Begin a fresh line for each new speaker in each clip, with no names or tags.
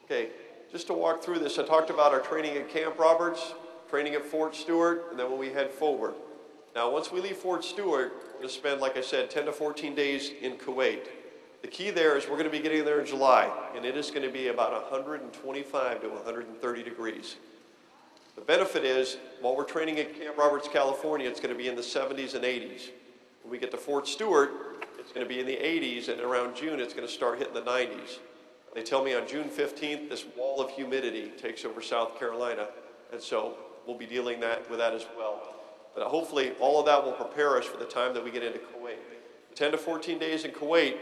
Okay, just to walk through this, I talked about our training at Camp Roberts, training at Fort Stewart, and then when we head forward. Now, once we leave Fort Stewart, we're going to spend, like I said, 10 to 14 days in Kuwait. The key there is we're going to be getting there in July, and it is going to be about 125 to 130 degrees. The benefit is, while we're training at Camp Roberts, California, it's going to be in the 70s and 80s. When we get to Fort Stewart, it's going to be in the 80s, and around June, it's going to start hitting the 90s. They tell me on June 15th, this wall of humidity takes over South Carolina, and so we'll be dealing with that as well. But hopefully, all of that will prepare us for the time that we get into Kuwait. 10 to 14 days in Kuwait,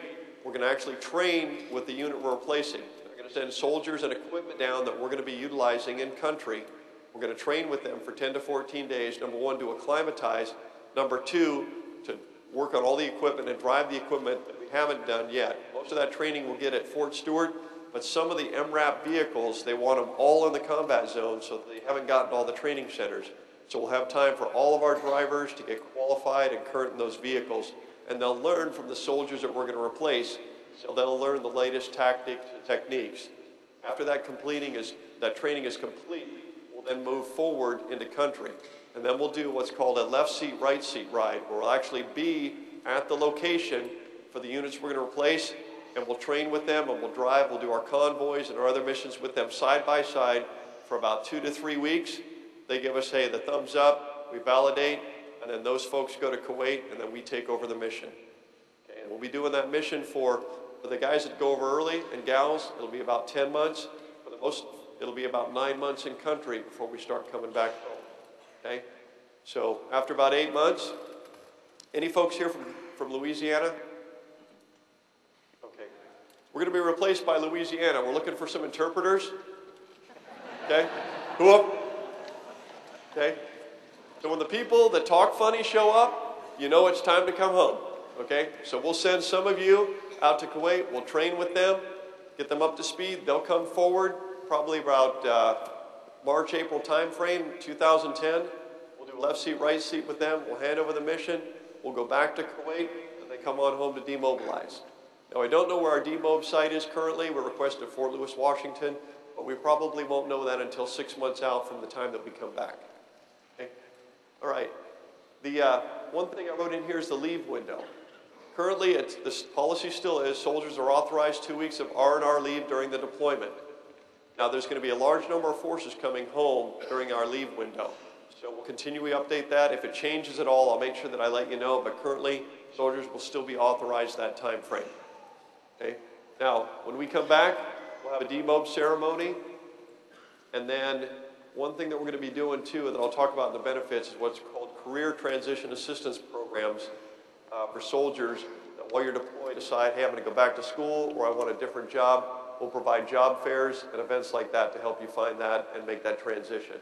we're going to actually train with the unit we're replacing. They're going to send soldiers and equipment down that we're going to be utilizing in country. We're going to train with them for 10 to 14 days, number one, to acclimatize, number two, to work on all the equipment and drive the equipment that we haven't done yet. Most of that training we'll get at Fort Stewart, but some of the MRAP vehicles, they want them all in the combat zone, so they haven't gotten all the training centers. So we'll have time for all of our drivers to get qualified and current in those vehicles, and they'll learn from the soldiers that we're going to replace, so they'll learn the latest tactics and techniques. After that training is complete, we'll then move forward into country. And then we'll do what's called a left seat, right seat ride, where we'll actually be at the location for the units we're going to replace, and we'll train with them, and we'll drive, we'll do our convoys and our other missions with them side by side for about 2 to 3 weeks. They give us, hey, the thumbs up, we validate, and then those folks go to Kuwait, and then we take over the mission. Okay, and we'll be doing that mission for the guys that go over early, and gals, it'll be about 10 months. For the most, it'll be about 9 months in country before we start coming back home. Okay? So after about 8 months, any folks here from Louisiana? Okay. We're going to be replaced by Louisiana. We're looking for some interpreters. Okay? Who up? Okay? So when the people that talk funny show up, you know it's time to come home. Okay? So we'll send some of you out to Kuwait. We'll train with them, get them up to speed. They'll come forward probably about March, April time frame, 2010. We'll do left seat, right seat with them. We'll hand over the mission. We'll go back to Kuwait, and they come on home to demobilize. Now, I don't know where our demob site is currently. We're requested Fort Lewis, Washington, but we probably won't know that until 6 months out from the time that we come back. Okay? All right. The one thing I wrote in here is the leave window. Currently, this policy still is soldiers are authorized 2 weeks of R&R leave during the deployment. Now, there's going to be a large number of forces coming home during our leave window. So we'll continually update that. If it changes at all, I'll make sure that I let you know. But currently, soldiers will still be authorized that time frame. Okay? Now, when we come back, we'll have a demob ceremony. And then one thing that we're going to be doing, too, and that I'll talk about in the benefits, is what's called career transition assistance programs for soldiers that while you're deployed decide, hey, I'm going to go back to school or I want a different job. We'll provide job fairs and events like that to help you find that and make that transition.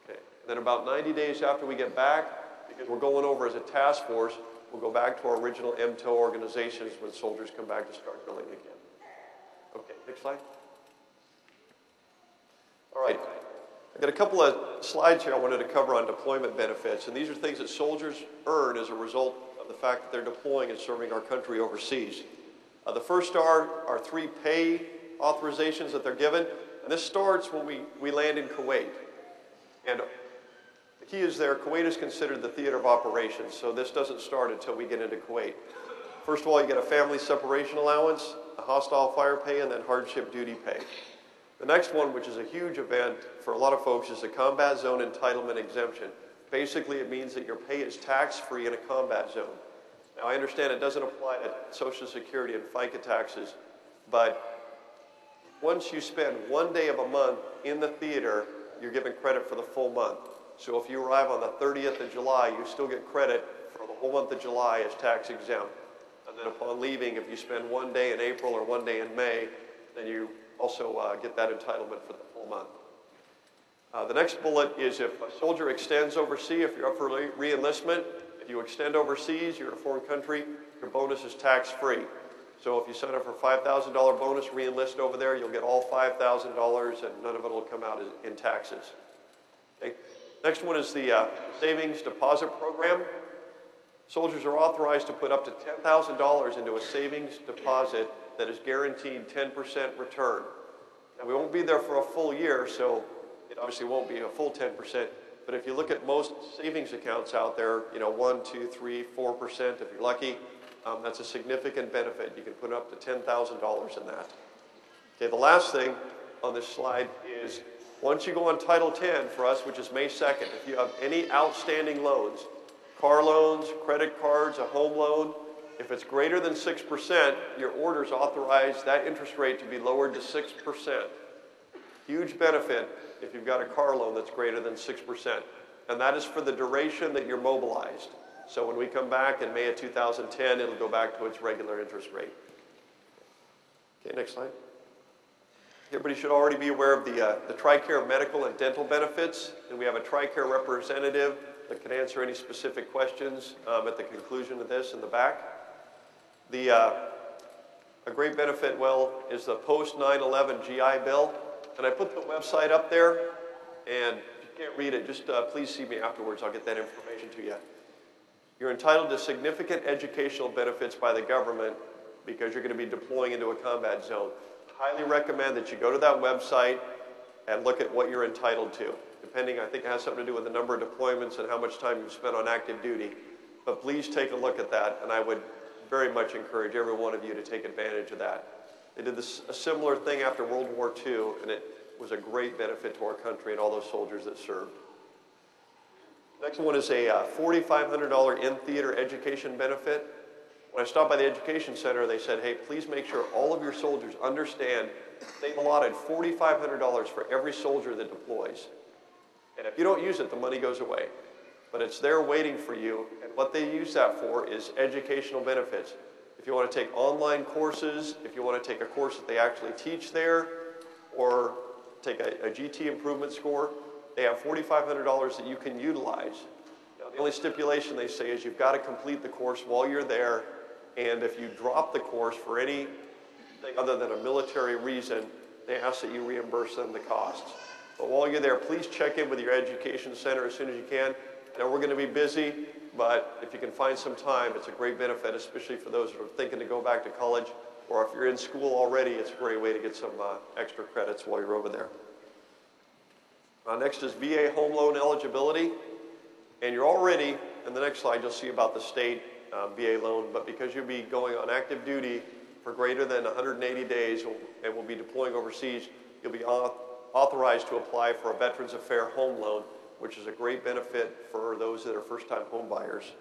Okay. And then about 90 days after we get back, because we're going over as a task force, we'll go back to our original MTO organizations when soldiers come back to start drilling again. Okay, next slide. All right. I've got a couple of slides here I wanted to cover on deployment benefits, and these are things that soldiers earn as a result of the fact that they're deploying and serving our country overseas. The first are 3 pay authorizations that they're given, and this starts when we land in Kuwait. And the key is there, Kuwait is considered the theater of operations, so this doesn't start until we get into Kuwait. First of all, you get a family separation allowance, a hostile fire pay, and then hardship duty pay. The next one, which is a huge event for a lot of folks, is a combat zone entitlement exemption. Basically, it means that your pay is tax-free in a combat zone. Now, I understand it doesn't apply to Social Security and FICA taxes, but once you spend 1 day of a month in the theater, you're given credit for the full month. So if you arrive on the 30th of July, you still get credit for the whole month of July as tax exempt. And then upon leaving, if you spend 1 day in April or 1 day in May, then you also get that entitlement for the full month. The next bullet is if a soldier extends overseas, if you're up for re-enlistment, if you extend overseas, you're in a foreign country, your bonus is tax-free. So if you sign up for a $5,000 bonus, re-enlist over there, you'll get all $5,000 and none of it will come out in taxes. Okay. Next one is the savings deposit program. Soldiers are authorized to put up to $10,000 into a savings deposit that is guaranteed 10% return. And we won't be there for a full year, so it obviously won't be a full 10%. But if you look at most savings accounts out there, 1, 2, 3, 4%, if you're lucky, that's a significant benefit. You can put up to $10,000 in that. Okay, the last thing on this slide is once you go on Title 10 for us, which is May 2nd, if you have any outstanding loans, car loans, credit cards, a home loan, if it's greater than 6%, your orders authorize that interest rate to be lowered to 6%. Huge benefit if you've got a car loan that's greater than 6%. And that is for the duration that you're mobilized. So when we come back in May of 2010, it'll go back to its regular interest rate. Okay, next slide. Everybody should already be aware of the TRICARE medical and dental benefits. And we have a TRICARE representative that can answer any specific questions at the conclusion of this in the back. A great benefit, is the post 9/11 GI Bill. And I put the website up there, and if you can't read it, just please see me afterwards. I'll get that information to you. You're entitled to significant educational benefits by the government because you're going to be deploying into a combat zone. Highly recommend that you go to that website and look at what you're entitled to. Depending, I think it has something to do with the number of deployments and how much time you've spent on active duty. But please take a look at that, and I would very much encourage every one of you to take advantage of that. They did a similar thing after World War II, and it was a great benefit to our country and all those soldiers that served. Next one is a $4,500 in-theater education benefit. When I stopped by the education center, they said, hey, please make sure all of your soldiers understand they've allotted $4,500 for every soldier that deploys. And if you don't use it, the money goes away. But it's there waiting for you, and what they use that for is educational benefits. If you want to take online courses, if you want to take a course that they actually teach there, or take a GT improvement score, they have $4,500 that you can utilize. Now, the only stipulation they say is you've got to complete the course while you're there, and if you drop the course for anything other than a military reason, they ask that you reimburse them the costs. But while you're there, please check in with your education center as soon as you can. I know we're going to be busy, but if you can find some time, it's a great benefit, especially for those who are thinking to go back to college, or if you're in school already, it's a great way to get some extra credits while you're over there. Next is VA home loan eligibility, and you're already, in the next slide, you'll see about the state VA loan, but because you'll be going on active duty for greater than 180 days and will be deploying overseas, you'll be authorized to apply for a Veterans Affairs home loan, which is a great benefit for those that are first-time home buyers.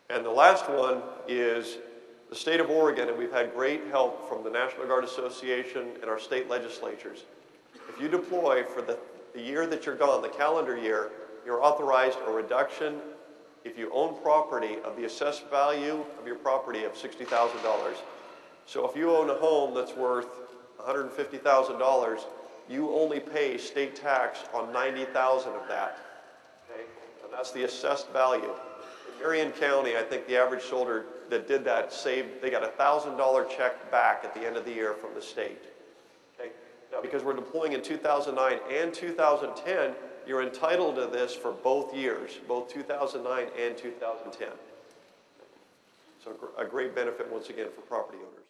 And the last one is the state of Oregon, and we've had great help from the National Guard Association and our state legislatures. If you deploy for the year that you're gone, the calendar year, you're authorized a reduction if you own property of the assessed value of your property of $60,000. So if you own a home that's worth $150,000, you only pay state tax on $90,000 of that, okay? And that's the assessed value. In Marion County, I think the average soldier that did that they got a $1,000 check back at the end of the year from the state, okay? Now, because we're deploying in 2009 and 2010, you're entitled to this for both years, both 2009 and 2010. So a great benefit, once again, for property owners.